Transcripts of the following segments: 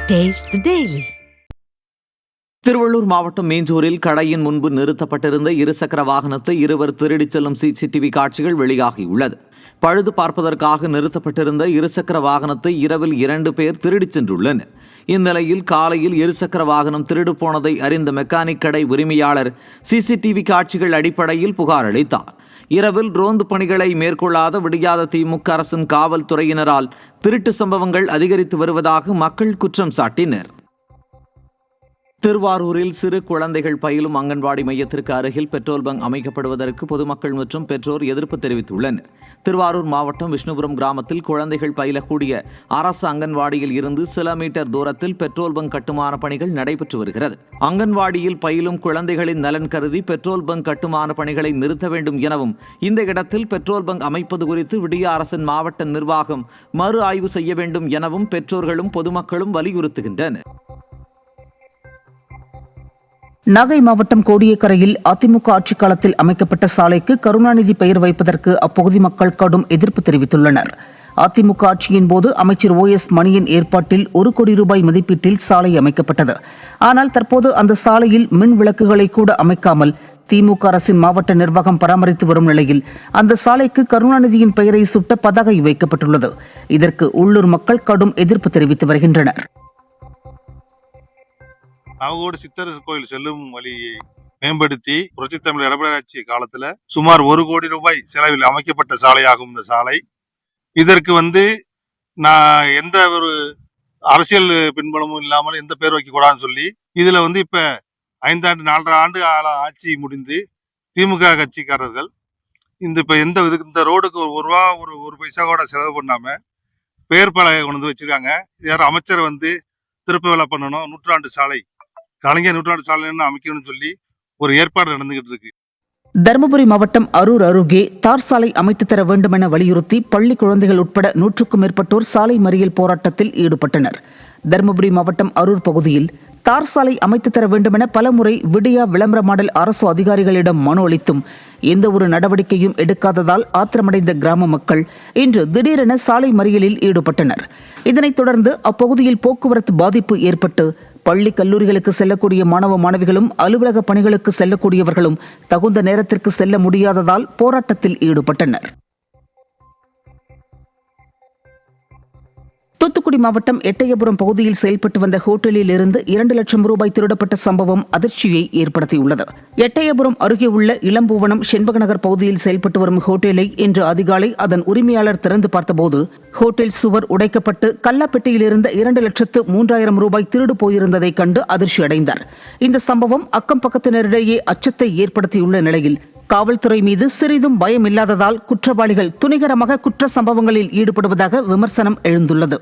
Taste the Daily. Tiruvallur மாவட்டம் மீஞ்சூரில் கடையின் முன்பு நிறுத்தப்பட்டிருந்த இருசக்கர வாகனத்தை இருவர் திருடிச் செல்லும் சிசிடிவி காட்சிகள் வெளியாகியுள்ளது. பழுது பார்ப்பதற்காக நிறுத்தப்பட்டிருந்த இருசக்கர வாகனத்தை இரவில் 2 பேர் திருடிச் சென்றுள்ளனர். இந்நிலையில் காலையில் இருசக்கர வாகனம் திருடு போனதை அறிந்த மெக்கானிக் கடை உரிமையாளர் சிசிடிவி காட்சிகள் அடிப்படையில் புகார் அளித்தார். இரவில் ரோந்து பணிகளை மேற்கொள்ளாத விடியாத திமுக அரசின் காவல்துறையினரால் திருட்டு சம்பவங்கள் அதிகரித்து வருவதாக மக்கள் குற்றம் சாட்டினர். திருவாரூரில் சிறு குழந்தைகள் பயிலும் அங்கன்வாடி மையத்திற்கு அருகில் பெட்ரோல் பங்க் அமைக்கப்படுவதற்கு பொதுமக்கள் மற்றும் பெற்றோர் எதிர்ப்பு தெரிவித்துள்ளனர். திருவாரூர் மாவட்டம் விஷ்ணுபுரம் கிராமத்தில் குழந்தைகள் பயிலக்கூடிய அரசு அங்கன்வாடியில் இருந்து சில மீட்டர் தூரத்தில் பெட்ரோல் பங்க் கட்டுமான பணிகள் நடைபெற்று வருகிறது. அங்கன்வாடியில் பயிலும் குழந்தைகளின் நலன் கருதி பெட்ரோல் பங்க் கட்டுமான பணிகளை நிறுத்த வேண்டும் எனவும், இந்த இடத்தில் பெட்ரோல் பங்க் அமைப்பது குறித்து விடிய அரசின் மாவட்ட நிர்வாகம் மறு ஆய்வு செய்ய வேண்டும் எனவும் பெற்றோர்களும் பொதுமக்களும் வலியுறுத்துகின்றனர். நாகை மாவட்டம் கோடியக்கரையில் அதிமுக ஆட்சிக் காலத்தில் அமைக்கப்பட்ட சாலைக்கு கருணாநிதி பெயர் வைப்பதற்கு அப்பகுதி மக்கள் கடும் எதிர்ப்பு தெரிவித்துள்ளனர். அதிமுக ஆட்சியின் போது அமைச்சர் OS மணியின் ஏற்பாட்டில் 1 கோடி ரூபாய் மதிப்பீட்டில் சாலை அமைக்கப்பட்டது. ஆனால் தற்போது அந்த சாலையில் மின் விளக்குகளை கூட அமைக்காமல் திமுக அரசின் மாவட்ட நிர்வாகம் பராமரித்து வரும் நிலையில் அந்த சாலைக்கு கருணாநிதியின் பெயரை சுட்ட பதாகை வைக்கப்பட்டுள்ளது. இதற்கு உள்ளூர் மக்கள் கடும் எதிர்ப்பு தெரிவித்து வருகின்றனர். நாகோடு சித்தர் கோயில் செல்லும் வழியை மேம்படுத்தி புரட்சித் தமிழ் எடப்பாடி ஆட்சி காலத்துல சுமார் 1 கோடி ரூபாய் செலவில் அமைக்கப்பட்ட சாலையாகும் இந்த சாலை. இதற்கு நான் எந்த ஒரு அரசியல் பின்புலமும் இல்லாமல் எந்த பேர் வைக்க கூடாதுன்னு சொல்லி இதுல இப்ப 5 ஆண்டு 4.5 ஆண்டு ஆட்சி முடிந்து திமுக கட்சிக்காரர்கள் இந்த ரோடுக்கு ஒரு பைசா கூட செலவு பண்ணாம பெயர் பலகை கொண்டு வச்சிருக்காங்க. யாரும் அமைச்சர் திருப்ப வேலை பண்ணணும், நூற்றாண்டு சாலை கலைஞர் நூற்றாண்டு சாலை அமைக்கணும்னு சொல்லி ஒரு ஏற்பாடு நடந்துகிட்டு இருக்கு. தருமபுரி மாவட்டம் அரூர் அருகே தார் சாலை அமைத்து தர வேண்டும் என வலியுறுத்தி பள்ளி குழந்தைகள் உட்பட 100க்கும் மேற்பட்டோர் சாலை மறியல் போராட்டத்தில் ஈடுபட்டனர். தருமபுரி மாவட்டம் அரூர் பகுதியில் தார் சாலை அமைத்து தர வேண்டும் என பலமுறை விடியா விளம்பர மாடல் அரசு அதிகாரிகளிடம் மனு அளித்தும் எந்த ஒரு நடவடிக்கையும் எடுக்காததால் ஆத்திரமடைந்த கிராம மக்கள் இன்று திடீரென சாலை மறியலில் ஈடுபட்டனர். இதனைத் தொடர்ந்து அப்பகுதியில் போக்குவரத்து பாதிப்பு ஏற்பட்டு பள்ளி கல்லூரிகளுக்கு செல்லக்கூடிய மாணவ மாணவிகளும் அலுவலக பணிகளுக்கு செல்லக்கூடியவர்களும் தகுந்த நேரத்திற்கு செல்ல முடியாததால் போராட்டத்தில் ஈடுபட்டனர். தூத்துக்குடி மாவட்டம் எட்டயபுரம் பகுதியில் செயல்பட்டு வந்த ஹோட்டலில் இருந்து 2 லட்சம் ரூபாய் திருடப்பட்ட சம்பவம் அதிர்ச்சியை ஏற்படுத்தியுள்ளது. எட்டயபுரம் அருகே உள்ள இளம்பூவனம் செண்பகநகர் பகுதியில் செயல்பட்டு வரும் ஹோட்டலை இன்று அதிகாலை அதன் உரிமையாளர் திறந்து பார்த்தபோது ஹோட்டல் சுவர் உடைக்கப்பட்டு கல்லாப்பெட்டியில் இருந்த 2,03,000 ரூபாய் திருடு போயிருந்ததை கண்டு அதிர்ச்சி அடைந்தார். இந்த சம்பவம் அக்கம் பக்கத்தினரிடையே அச்சத்தை ஏற்படுத்தியுள்ள நிலையில் காவல்துறை மீது சிறிதும் பயம் இல்லாததால் குற்றவாளிகள் துணிகரமாக குற்ற சம்பவங்களில் ஈடுபடுவதாக விமர்சனம் எழுந்துள்ளது.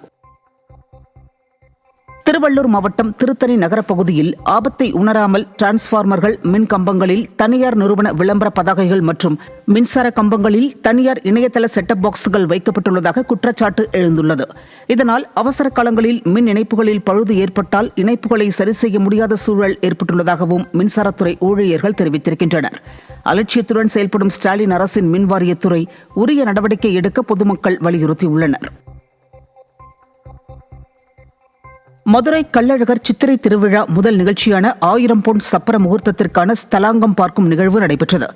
திருவள்ளூர் மாவட்டம் திருத்தணி நகரப் பகுதியில் ஆபத்தை உணராமல் டிரான்ஸ்பார்மர்கள், மின் கம்பங்களில் தனியார் நிறுவன விளம்பர பதாகைகள் மற்றும் மின்சார கம்பங்களில் தனியார் இணையதள செட்டப் பாக்ஸ்கள் வைக்கப்பட்டுள்ளதாக குற்றச்சாட்டு எழுந்துள்ளது. இதனால் அவசர காலங்களில் மின் இணைப்புகளில் பழுது ஏற்பட்டால் இணைப்புகளை சரி செய்ய முடியாத சூழல் ஏற்பட்டுள்ளதாகவும் மின்சாரத்துறை ஊழியர்கள் தெரிவித்திருக்கின்றனர். அலட்சியத்துடன் செயல்படும் ஸ்டாலின் அரசின் மின்வாரியத்துறை உரிய நடவடிக்கை எடுக்க பொதுமக்கள் வலியுறுத்தியுள்ளனர். மதுரை கள்ளழகர் சித்திரை திருவிழா முதல் நிகழ்ச்சியான 1000 பொன் சப்பர முகூர்த்தத்திற்கான ஸ்தலாங்கம் பார்க்கும் நிகழ்வு நடைபெற்றது.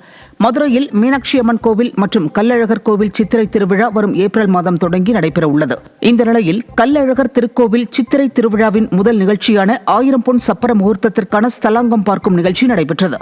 மதுரையில் மீனாட்சி அம்மன் கோவில் மற்றும் கள்ளழகர் கோவில் சித்திரை திருவிழா வரும் ஏப்ரல் மாதம் தொடங்கி நடைபெற உள்ளது. இந்த நிலையில் கள்ளழகர் திருக்கோவில் சித்திரை திருவிழாவின் முதல் நிகழ்ச்சியான 1000 பொன் சப்பர முகூர்த்தத்திற்கான ஸ்தலாங்கம் பார்க்கும் நிகழ்ச்சி நடைபெற்றது.